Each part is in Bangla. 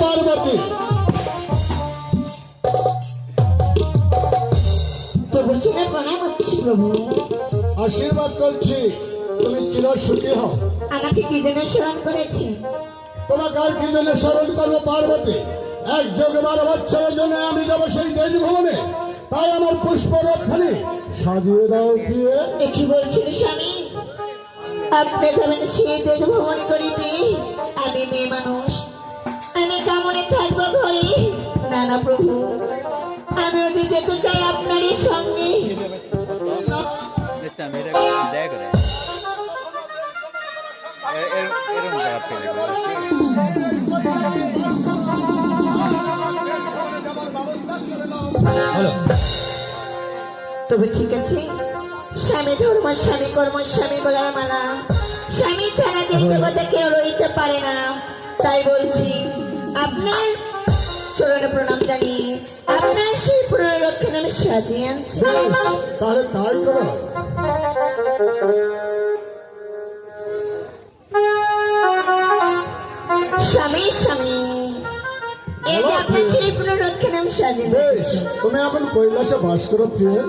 পার্বতী। প্রভু চরণে প্রণাম হচ্ছে প্রভু। আশীর্বাদ করছি তুমি চির সুখী হও। আমাকে কি জন্য স্মরণ করেছে? তোমাকে আর কি জন্য স্মরণ করবো পার্বতী? এক যোগ 12 বছরের জন্য আমি যাবো সেই দেশ ভবনে, তাই আমার পুষ্পরথখানি সাজিয়ে দাও দিয়ে। এ কি বলছেন স্বামী? আপনি যাবেন সেই দেশ ভ্রমণ করিতে? আমি মেয়ে মানুষ, আমি কেমনে থাকবো ঘরে? না না প্রভু, আমিও যে যেতে চাই আপনারই সঙ্গে। তবে ঠিক আছে, স্বামী ধর্ম, স্বামী কর্ম, স্বামী গলার মালা, স্বামী ছাড়া যে জগতে কেউ রইতে পারে না। তাই বলছি, আপনার চরণে প্রণাম জানিয়ে আপনার সেই পুনরক্ষণ আমি সাজিয়ে আনছি। তাহলে তাই করো। স্বামী স্বামী, এই যে আপনার সেই পুনরক্ষণ আমি সাজিয়ে বেশ, দিয়েছি। তুমি এখন কৈলাসে বাস করো প্রিয়।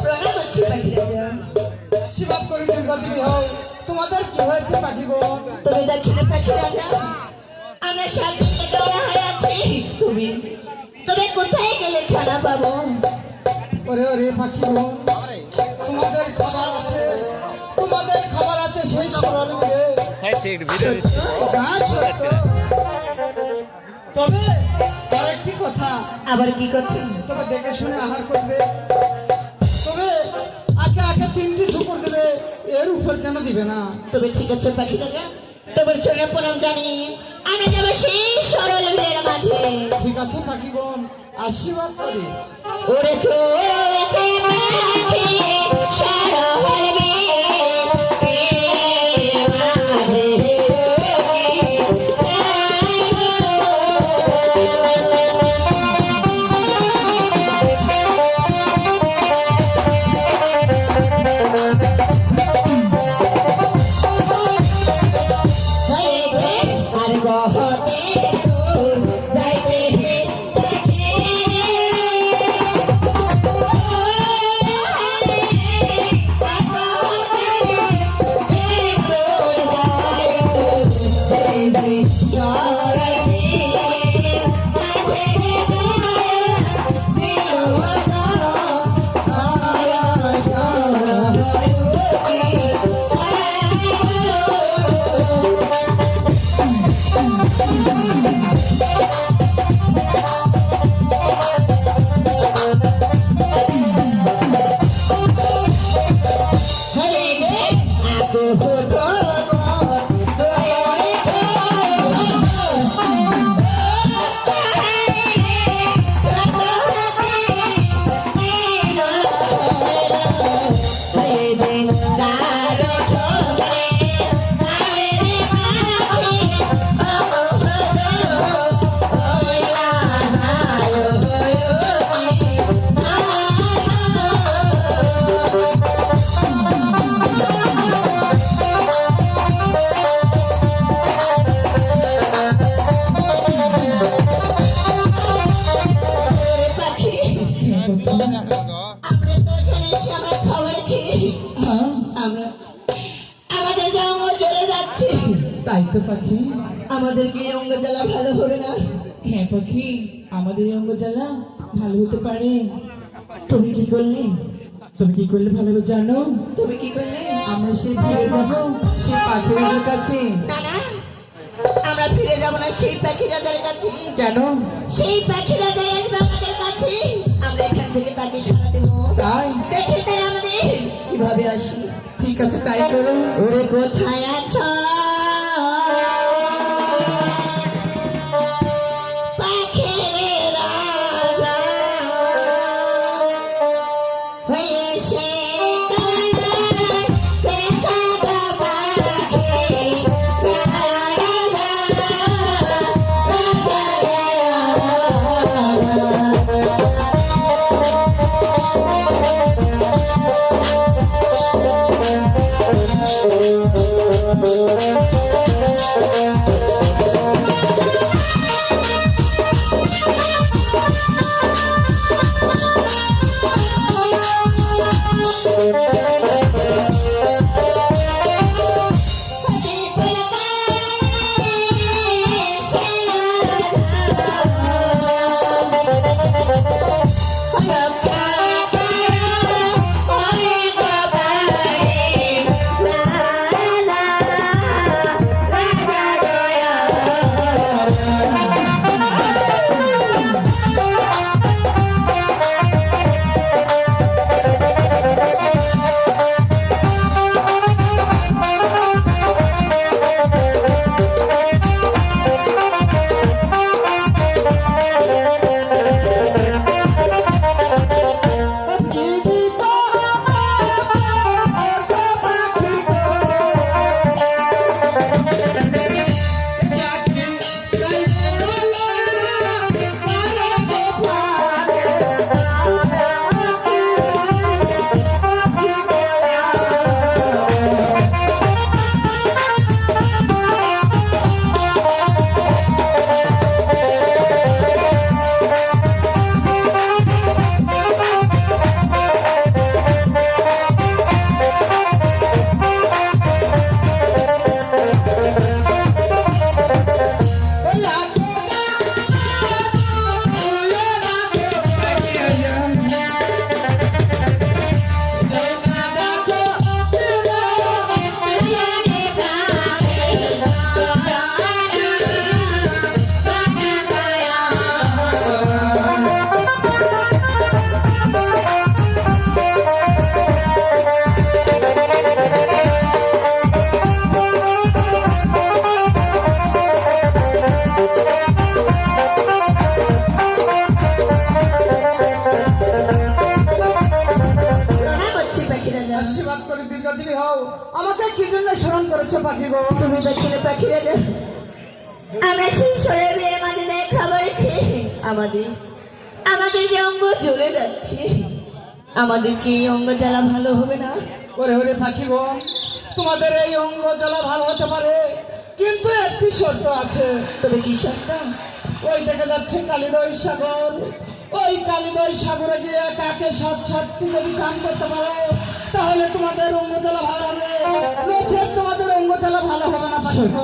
প্রণাম হচ্ছে পাখি রাজা। আশীর্বাদ করি দীর্ঘজীবী হও। তোমাদের কি হয়েছে পাখিগণ? তুমি দেখিলে পাখি রাজা, আমরা 7 দিন থেকে অনাহারে আছি। তুমি তুমি কোথায় গেলে খানা পাবো? ওরে ওরে পাখিগণ, তোমাদের খাবার আছে, তোমাদের খাবার আছে সেই সরল মিলে। তবে আরেকটি কথা, আবার কি কথা? তবে দেখে শুনে আহার করবে। তবে আগে আগে 3 দিন দুপুর দেবে, এর উপর যেন দিবে না। তবে ঠিক আছে পাখি রাজা, তোমার চরণে প্রণাম জানি। আমি যাবো সেই সরল মেয়ের মাঝে। ঠিক আছে পাখিগণ, আশীর্বাদ করি। ওরে চলেছে পাখি সরল মেয়ের মাঝে। আর গহতে দূর যাইতে পাখি তাই তো পাখি, আমাদেরকে এই অঙ্গ জ্বালা ভালো হবে না। হ্যাঁ পাখি, আমাদের এই অঙ্গ জ্বালা ভালো হতে পারে। তুমি কি করলে? তুমি কি করলে ভালো হবে জানো? তুমি কি করলে? আমরা সেই ফিরে যাবো সেই পাখি রাজার কাছে। না না, আমরা ফিরে যাব না সেই পাখি রাজার কাছে। কেন? সেই পাখি রাজা আসবে আমাদের কাছে, আমরা এখান থেকে তাকে সারা দেবো। তাই? দেখে তারা আমাদের কিভাবে আসি। ঠিক আছে, তাই করো। ওরে কোথায় আছো পাখির রাজা? হয়েছে কি জন্য স্মরণ করেছো পাখি গো? তুমি দেখলে পাখিরা আমরা সেই সরে বিয়ে মাঝে দেয় খাবার খেয়ে আমাদের যে অঙ্গ জ্বলে যাচ্ছে, আমাদের কি এই অঙ্গ জ্বালা ভালো হবে না? ওরে ওরে পাখি গো, তোমাদের এই অঙ্গ জ্বালা ভালো হতে পারে, কিন্তু একটি শর্ত আছে। তবে কি সত্য? ওই দেখা যাচ্ছে কালিদয় সাগর, ওই কালিদয় সাগরে গিয়ে কাকে সাতটি যদি চান করতে পারো, তাহলে তোমাদের অঙ্গ জ্বালা ভালো হবে, নচেৎ তোমাদের অঙ্গ জ্বালা ভালো হবে না পাখি গো।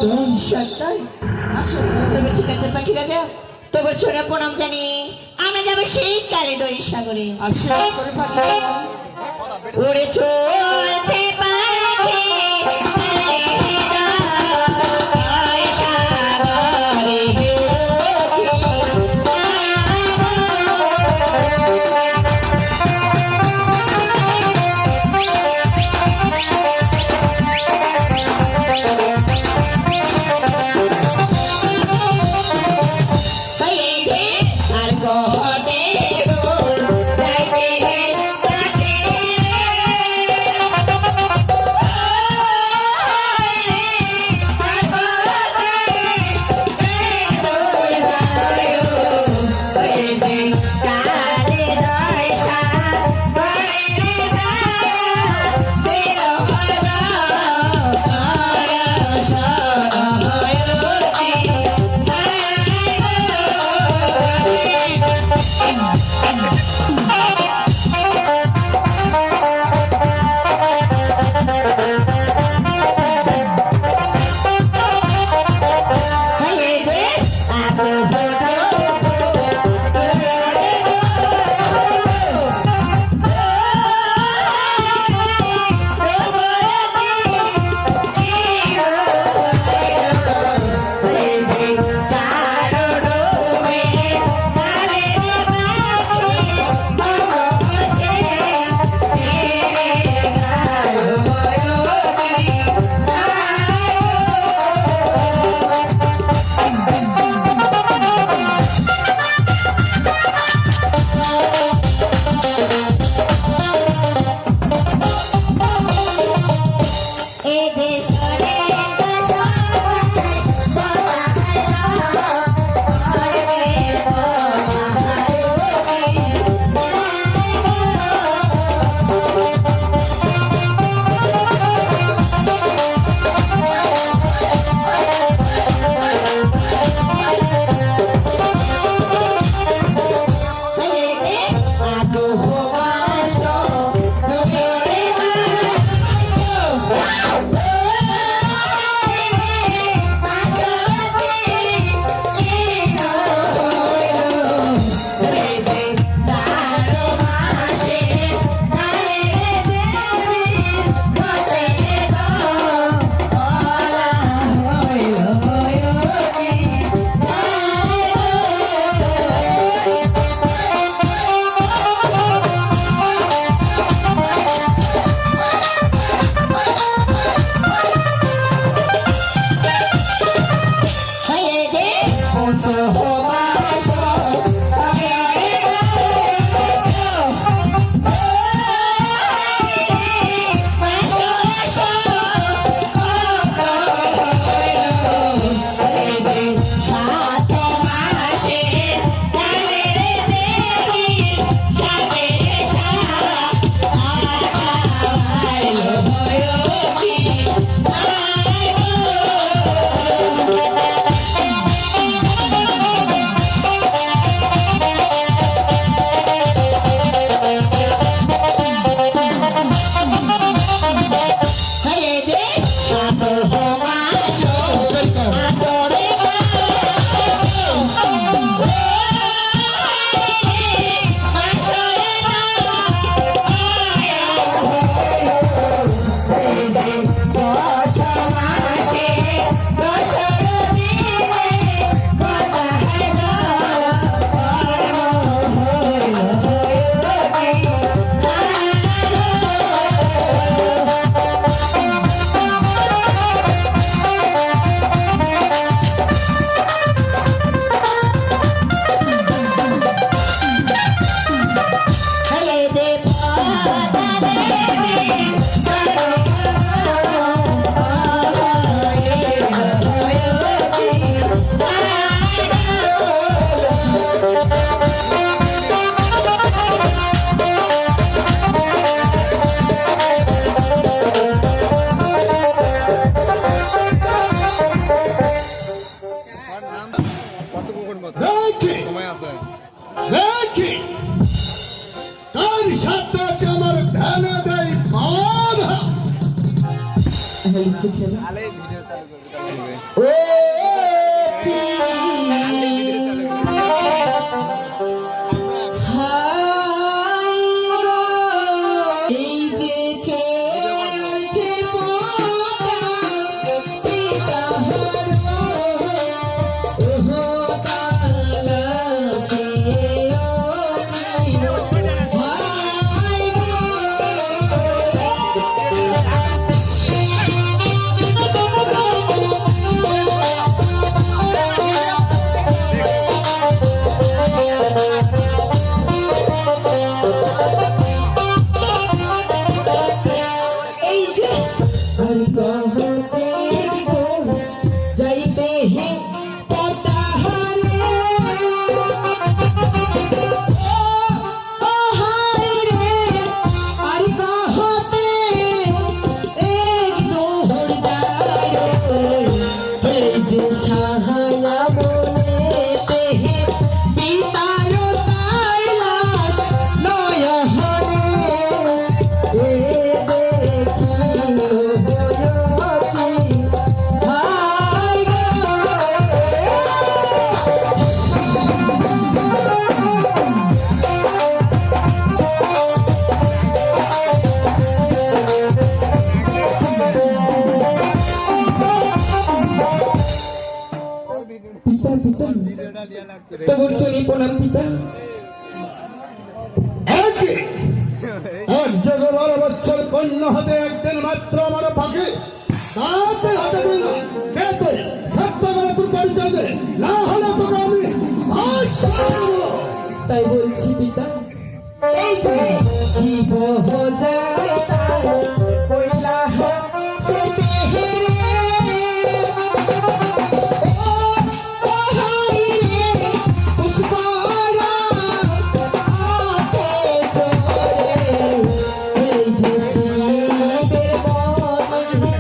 সত্যই? আসো। তবে ঠিক আছে পাখি রাজা, তবে ছোড়া প্রণাম জানি, আমরা যাবো সেই কালিদয় সাগরে। আশীর্বাদ করে পাখি গো। উড়ে চলছে পাখি কালিদয় সাগরে। আর কহতে দূর যাইতে থাকে, আর কহতে দূর যায়, ওই যে কালিদয় সাগরে দিল হলো কি কার সাথে আছে আমার ধ্যানে দেয় বাধা? বলছি খেলা ও কি হাই গো, এই যে চলছে পোকা, পিতা হারো, ওহো তালা সে ও কি, হাই গো। এই যে আর कहते गो जाइते हैं पताहारे ओ हाय रे আর कहते एक दौड़ जाए এই যে সাহায়া বলেতে हैं পিতারো তাইলাস নয়হরে এ দেখি পিতা পিতা তবুর চলি প্রণাম পিতা একই এক যুগে 12 বছর কন্যা হতে একদিন মাত্র আমার পাখি তাতে হাতে দিল কে তুই সত্য করে তুই পরিচয় দে না হলে তোকে আমি তাই বলছি পিতা এই যে জীব যায় তার কইলা সে তেহরে ও হাই রে পুষ্পরা আতে চরে এই যে শিবের মনে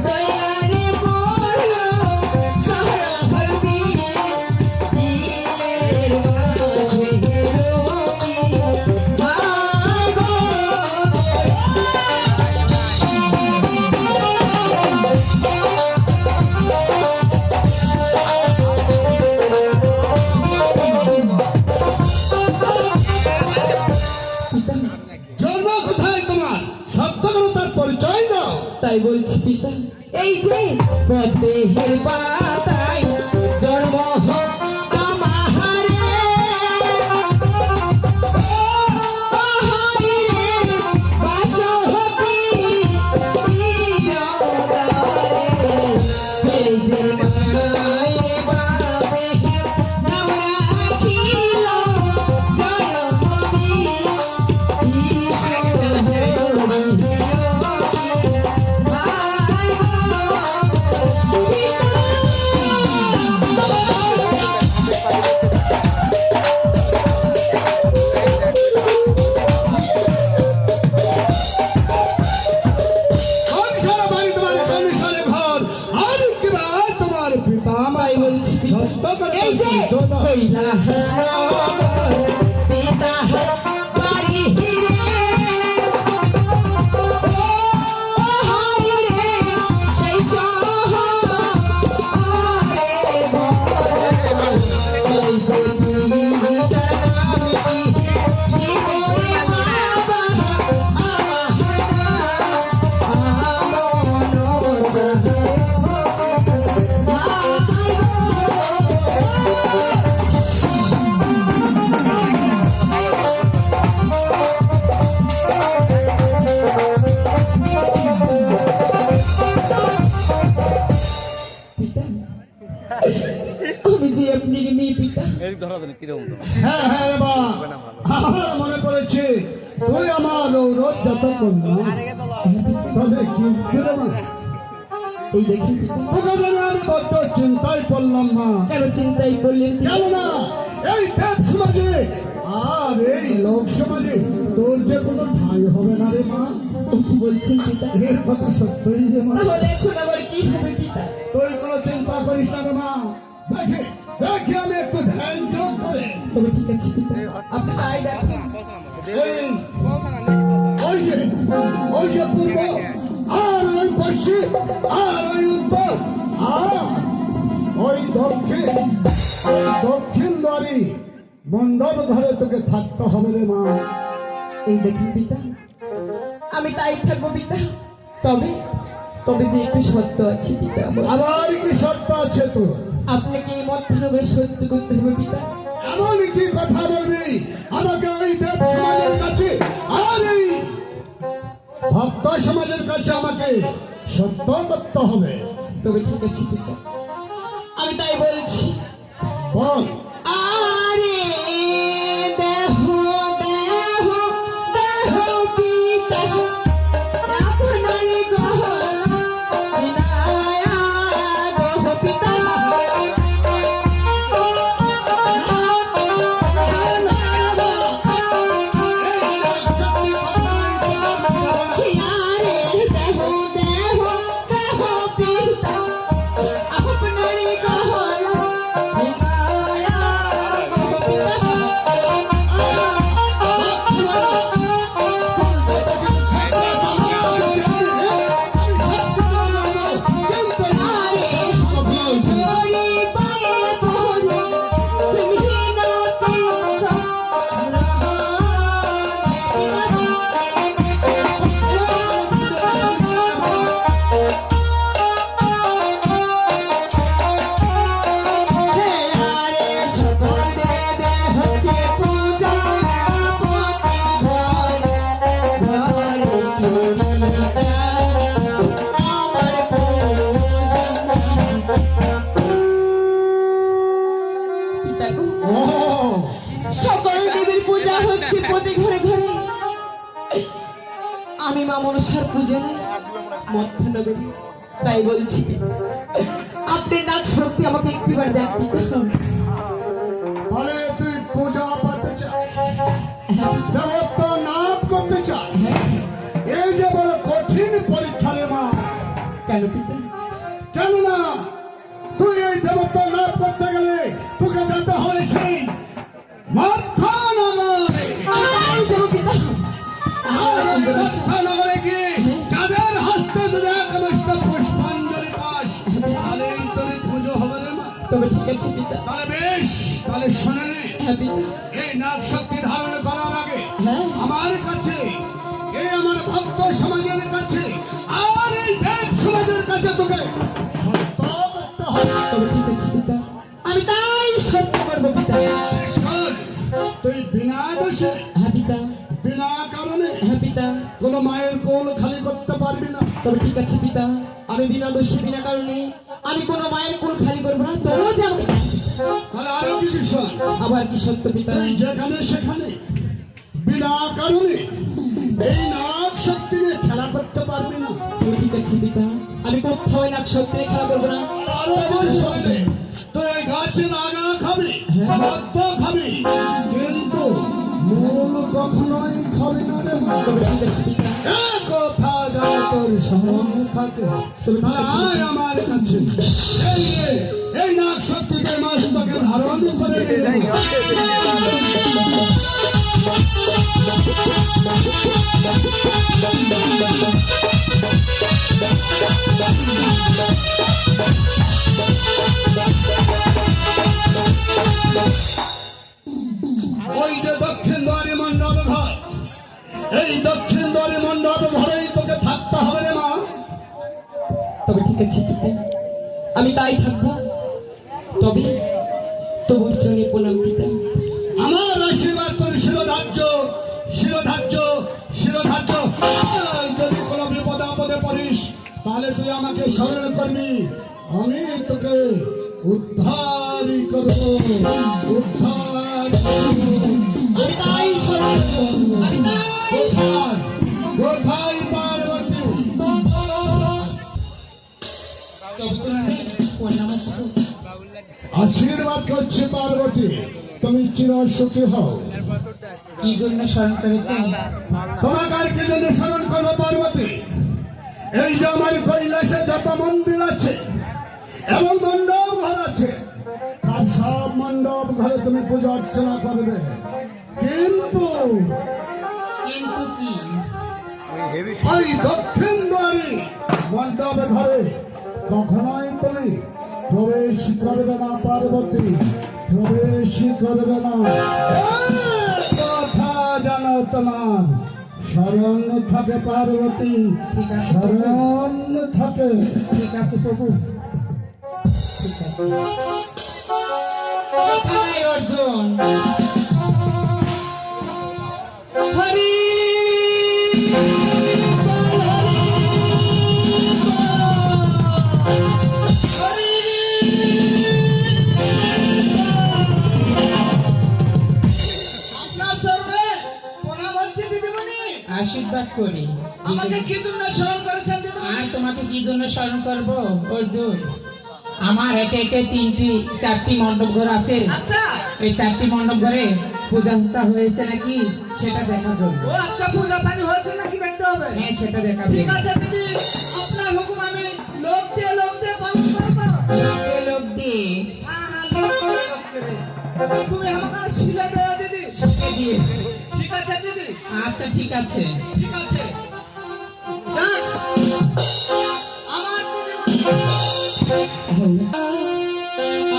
দয়ারে বলো সারা হরবি দিলের মাঝে রোকি হাই গো জন্ম কোথায় তোমার সত্য করে তার পরিচয় দাও তাই বলছি পিতা এই যে পদ্মের পাতায় জন্ম হোক আমারে ও হাই রে বাস হকি এই যে মায়ে বাপে নামরা আখিল জয় হবি আমি সারা বাড়ি তোমার কমিশনে ঘর আর কিবা তোমার পিতা আমার তাই বলছি সত্য করে এই যে বলছি, শোনো। কইলা পিতা বাড়ি হিরে ও হাই রে সেই সহারে এই যে পিতা নামি শিবরে বাবা আমন আমি যে আপনি মেয়ে পিতা হ্যাঁ হ্যাঁ রে বা আমার মনে পড়েছে তুই আমার অনুরোধ যত করলাম তবে কি রে মা এই দেখি পিতা তোকে যেন আমি বড্ড চিন্তায় পড়লাম মা কেন চিন্তাই করলেন পিতা? কেননা এই দেব সমাজে আর এই লোক সমাজে তোর যে কোনো ঠাঁই হবে না রে মা ও কি বলছেন পিতা? এর কথা সত্যই রে মা তাহলে এখন আবার কি হবে পিতা? তুই কোনো চিন্তা করিস না রে মা দেখি দেখি আমি একটু ধ্যান যোগ করে তবে ঠিক আছে আছে পিতা, আপনি তাই দেখেন। এই, ওই যে পূর্ব, আর ওই পশ্চিম, আর ওই উত্তর, আর ওই দক্ষিণ দ্বারি মণ্ডপ ঘরে তোকে থাকতে হবে রে মা। এই দেখেন পিতা, আমি তাই থাকবো পিতা। তবে তবে যে একটু সত্য আছে পিতা আমার। আবার কি শর্ত আছে তোর? আপনাকে এই মধ্যনগর সত্য করতে হবে পিতা। এমন কি কথা বলবি আমাকে ওই দেব সমাজের কাছে আর এই ভক্ত সমাজের কাছে আমাকে সত্য করতে হবে? তবে ঠিক আছে পিতা, আমি তাই বলছি। বল। আরে দেহ দেহ দেহ পিতা, আপনারই গহনা বিনায়া দেহ পিতা। আরে দেহ দেহ দেহ পিতা, আপনারই গহনা বিনায়া দেহ পিতা। সকল দেবীর পূজা হচ্ছে প্রতি ঘরে ঘরে, আমি মা মনসার পূজা নেই মধ্যনগরী। তাই বলছি আপনি নাক শক্তি আমাকে একটিবার দেন পিতা। বলে তুই পূজা পাতে চাস, দেবত্ব নাম করতে চাস, এই যে বড় কঠিন পরীক্ষা রে মা। কেন পিতা? কেননা তুই এই দেবত্ব লাভ করতে গেলে তোকে যেতে হয় সেই মধ্যনগরে। তাই যাবো পিতা। আর ওই মধ্যনগরে গিয়ে যাদের হস্তে যদি একনিষ্ঠ পুষ্পাঞ্জলি পাস, তাহলেই তোর পুজো হবে রে মা। তবে ঠিক আছে পিতা। তাহলে বেশ, তাহলে শোনে নে, হ্যাঁ পিতা। এই নাগ শক্তি ধারণ করার আগে হ্যাঁ। আমার কাছে, এই আমার ভক্ত সমাজের কাছে আর এই দেব সমাজের কাছে তোকে সত্য করতে হবে। তবে ঠিক আছে পিতা, আমি তাই সত্য করবো পিতা। শোন, তুই বিনা দোষে, হ্যাঁ পিতা। বিনা কারণে হ্যাঁ পিতা। কোন মায়ের কোল খালি করতে পারবি না। তবে ঠিক আছে পিতা, আমি বিনা দোষী বিনা কারণে আমি কোনো মায়ের কোল খালি করবো না। তবুও যে আমাকে দেন। তাহলে আরো কিছু শোন, আবার কি সত্য পিতা? তুই যেখানে সেখানে বিনা কারণে এই নাগ শক্তি নিয়ে খেলা করতে পারবি না। তবে ঠিক আছে পিতা, আমি কোথাও না সত্যি খেলা করবো না। আরো বল শোনে, তুই এই গাছের আগা খাবি, মদ্য খাবি, কিন্তু মূল কখনোই খাবি না রে মা। তবে ঠিক আছে পিতা। এক কথা যেন তোর স্মরণ থাকে। আয় আমার কাছে, এই নে, এই নাগ শক্তিকে মস্তকে ধারণ করে নে। ওই যে দক্ষিণ দ্বারে মণ্ডপ ঘর, এই দক্ষিণ দ্বারে মণ্ডপ ঘরেই তোকে থাকতে হবে রে মা। তবে ঠিক আছে পিতা, আমি তাই থাকবো। তবে তবুর চরণে প্রণাম পিতা। আমার আশীর্বাদ তোর শিরোধার্য, শিরোধার্য, শিরোধার্য। আর যদি কোনো বিপদ আপদে পড়িস, তাহলে তুই আমাকে স্মরণ করবি, আমি তোকে উদ্ধারই করবো, উদ্ধার করবো। আমি তাই স্মরণ করবো, আমি তাই কোথায়, কোথায় পার্বতী? আশীর্বাদ করছে পার্বতী, তুমি চির সুখী হও। কি জন্য স্মরণ করেছেন? তোমাকে আর কি জন্য স্মরণ করবো পার্বতী? এই যে আমার কৈলাসে যত মন্দির আছে এবং মণ্ডপ ঘর আছে, তার সব মণ্ডপ ঘরে তুমি পূজা অর্চনা করবে, কিন্তু কিন্তু কি? ওই দক্ষিণ দ্বারে মণ্ডপ ঘরে কখনোই তুমি প্রবেশ করবে না পার্বতী, প্রবেশ করবে না। এই কথা জানো তোমার, স্মরণ থাকে পার্বতী, স্মরণ থাকে। ঠিক আছে প্রভু, ঠিক আছে। কোথায় অর্জুন? হরি আপনার চরণে প্রণাম হচ্ছে দিদিমণি। আশীর্বাদ করি। আমাকে কি জন্য স্মরণ করেছেন দিদিমণি? আর তোমাকে কি জন্য স্মরণ করব অর্জুন? আমার একে একে চারটি মণ্ডপ ঘর আছে। আচ্ছা, এই চারটি মণ্ডপ ঘরে পূজা হুজা হয়েছে নাকি সেটা দেখার জন্য। ও আচ্ছা, পূজা পানি হয়েছে নাকি দেখতে হবে। হ্যাঁ, সেটা দেখাবে। ঠিক আছে দিদি, আপনার হুকুম আমি লোক দিয়ে পালন করবো। এ লোক দিয়ে হ্যাঁ হ্যাঁ, লোক দিয়ে। তুমি আমাকে শিলে দেওয়া দিদি। শিখে দিয়ে। ঠিক আছে দিদি, আচ্ছা ঠিক আছে। ঠিক আছে। যাক, আমার দিদিমণি।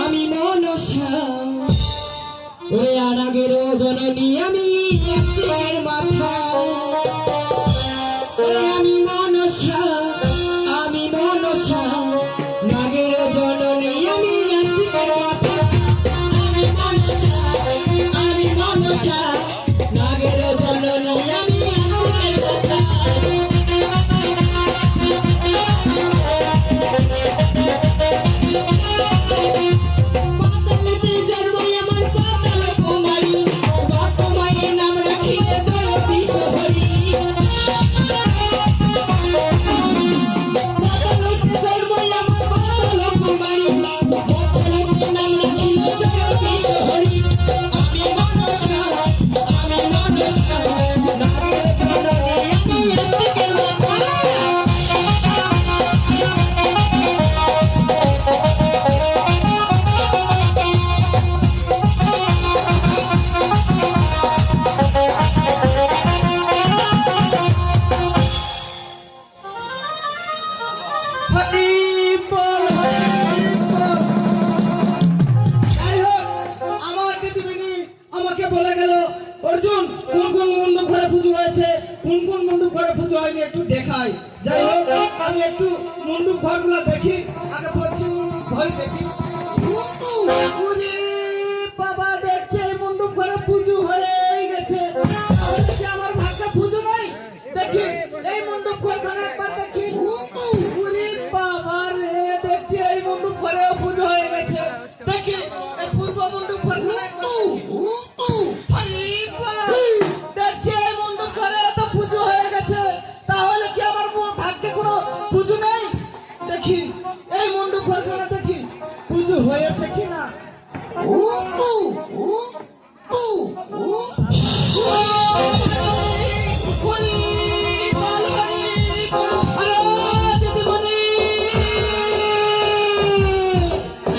আমি মনসা ওই আনাগের জননী, আমি আস্তিকের মাথা। ওরে আমি মনসা নাগের জননী, আমি আস্তিকের মাথা। আমি মনসা নাগের জননী, আমি আস্তিকের মাথা। পাতালেতে জন্মাই আমার পাতাল কুমারী, বাপ মায়ের নাম রাখিলে জয় বিশ্বহরি। পাতালেতে জন্মাই আমার পাতাল কুমারী, বাপ মায়ের নাম রাখিলে জয় বিশ্বহরি। আমি মনসা নাগের জননী, আমি আস্তিকের মাথা। হরি বল, হরি বল। যাই হোক, আমার দিদিমণি আমাকে বলে গেল অর্জুন কোন কোন মণ্ডপ ঘরে পুজো হয়েছে, কোন কোন মণ্ডপ ঘরে পুজো হয়নি একটু দেখাই। যাই হোক, আমি একটু মণ্ডপ ঘরগুলো দেখি। আগে পশ্চিম মণ্ডপ ঘর দেখি। ওরে বাবা, দেখছে এই মণ্ডপ ঘরে পুজো হয়ে গেছে। তাহলে কি আমার ভাগ্যে পুজো নাই? দেখি এই মণ্ডপ ঘরখানে একবার দেখি। ওরে বাবা রে, দেখছি এই মণ্ডপ ঘরেও পুজো হয়ে গেছে। দেখি এই পূর্ব মণ্ডপ ঘরখানে একবার দেখি। আরে বাবা, দেখছি এই মণ্ডপ ঘরেও তো পুজো হয়ে গেছে। তাহলে কি আমার ভাগ্যে কোনো পুজো নেই? দেখি এই মণ্ডপ ঘরখানে দেখি পুজো হয়েছে কিনা।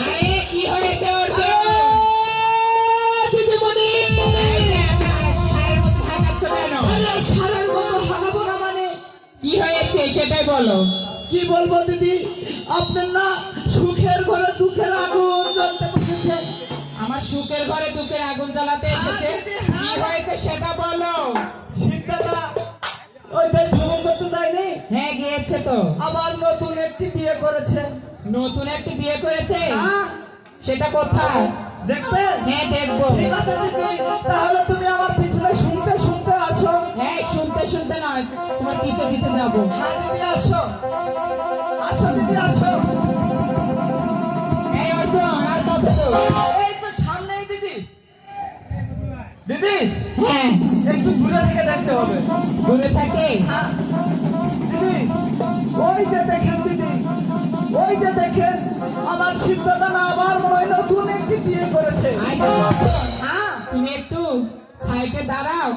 আরে কি হয়েছে অর্জুন? মানে কি হয়েছে সেটাই বলো। কি বলবো দিদি, আপনার না সুখের ঘরে দুঃখের আগুন জ্বলতে বসেছে। আমার সুখের ঘরে দুঃখের আগুন জ্বালাতে এসেছে। কি হয়েছে সেটা বলো। শীতদাদা ওই দেশ ভ্রমণ করতে যায়নি, হ্যাঁ গিয়েছে তো। আবার নতুন একটি বিয়ে করেছে। নতুন একটি বিয়ে করেছে? হ্যাঁ, সেটা কোথায়? দেখবে? হ্যাঁ দেখবো। ঠিক আছে দিদি, তাহলে তুমি আমার পিছনে শুনতে শুনতে আসো। হ্যাঁ শুনতে শুনতে নয়, তোমার পিছে পিছে যাবো। হ্যাঁ দিদি, আসো আসো দিদি, আসো। এই অর্জুন আর কত দূর? এই তো সামনেই দিদি। দিদি হ্যাঁ একটু দূরে থেকে দেখতে হবে। দূরে থাকে। হ্যাঁ দিদি, ওই যে দেখেন দিদি, ওই যে দেখেন আমার শীতদাদা না আবার মনে হয় নতুন একটি বিয়ে করেছে। আয় তো অর্জুন, হ্যাঁ, তুমি একটু সাইডে দাঁড়াও,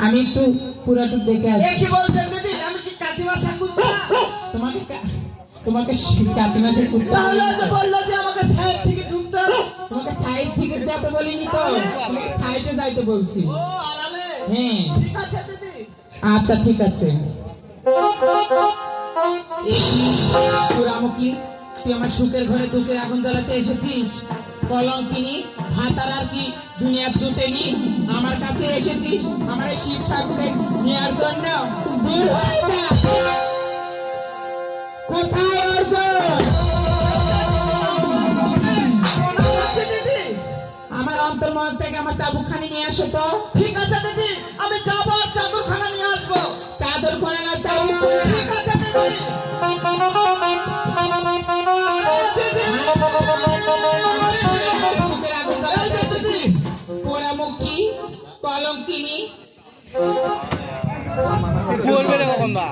আমি একটু পুরাটুক দেখে আসি। এ কি বলছেন দিদি, আমি কি কাকিমা সাকুত না? তোমাকে কাকিমা সে কুত্তা তাহলে যে বললো যে আমাকে সাইড থেকে ঢুকতে হবে। তোমাকে সাইড থেকে যেতে বলিনি তো, তোমাকে সাইডে যাইতে বলছি। ও আড়ালে। হ্যাঁ ঠিক আছে দিদি। আচ্ছা ঠিক আছে। পুরামুখী, তুই আমার সুখের ঘরে দুঃখের আগুন জ্বালাতে এসেছিস? কলঙ্কিনী ভাতার আর কি দুনিয়ার জুটেনি? আমার কাছে এসেছিস আমার এই শিব ঠাকুরের নেওয়ার জন্য? দূর হয়ে যা। কোথায় অর্জুন? দিদি আমার অন্তর্মন থেকে আমার চাবুকখানি নিয়ে আসো তো। ঠিক আছে দিদি, আমি যাবো আর চাদরখানা নিয়ে আসবো। চাদর করে না চাবুক। ঠিক আছে দিদি। বুকের আগুন জ্বালাতে এসেছি। পোড়ামুখী কলঙ্কিনী। বলবে রে কখন দা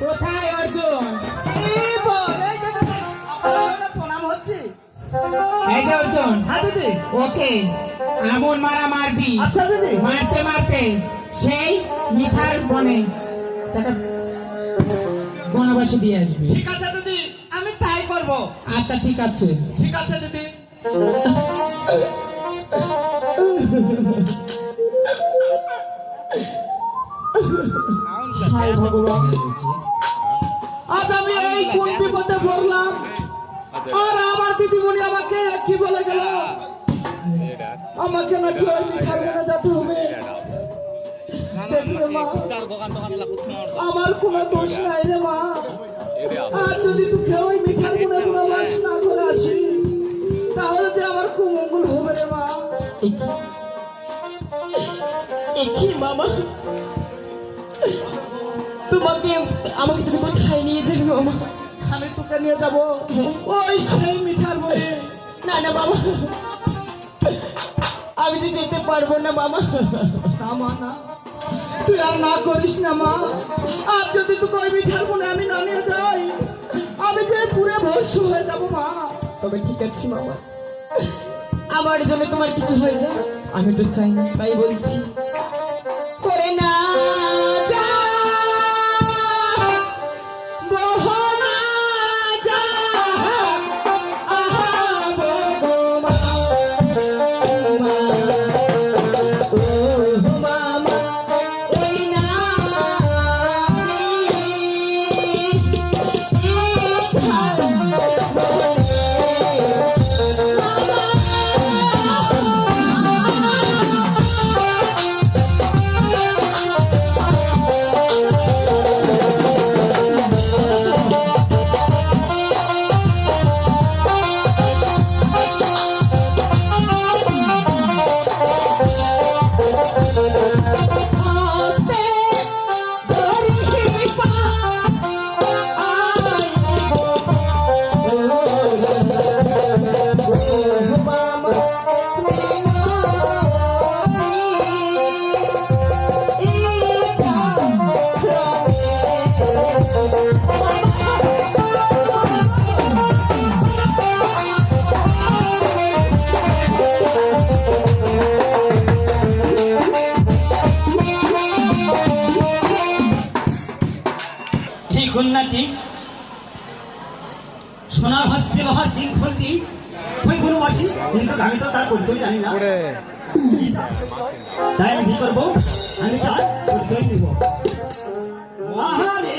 কোথায় অর্জুন? এই বল, এই যে দিদি, আপনার প্রণাম হচ্ছে। এই যে অর্জুন, হ্যাঁ দিদি। ওকে এমন মারা মারবি, আচ্ছা দিদি। মারতে মারতে সেই মিঠার বনে তাকে বনবাসে দিয়ে আসবি। ঠিক আছে দিদি, আমি তাই করব। আচ্ছা ঠিক আছে। ঠিক আছে দিদি। হায় ভগবান, আজ আমি এই কোন বিপদে পড়লাম, আর আমার দিদিমণি আমাকে কি বলে গেল, আমাকে নাকি ওই মিঠার মনে যেতে হবে। দেখলে মা, আমার কোনো দোষ নাই রে মা, আর যদি তোকে ওই মিঠার মনে প্রবাস না করে আসি, তাহলে যে আমার কুমঙ্গল হবে রে মা। কি মামা, তোমাকে আমাকে তুমি কোথায় নিয়ে যাবে মামা? আমি তোকে নিয়ে যাব ওই সেই মিঠার মনে। না না বাবা, আমি তো যেতে পারবো না মামা। না মা না, তুই আর না করিস না মা, আর যদি তোকে ওই মিঠার মনে আমি না নিয়ে যাই, আমি যে পুরে ভস্য হয়ে যাব মা। তবে ঠিক আছে মামা, আমার জন্য তোমার কিছু হয়ে যায় আমি তো চাই না, তাই বলছি করে না যা, বহনা যা, আহা ভগবান, ও মামা, ওই না কন্যাটি সোনার হস্তে লোহার শৃঙ্খল দিই ওই বনবাসী, কিন্তু আমি তো তার পরিচয় জানি না। তাই আমি কি করবো, আমি তার পরিচয় নিব। আহারে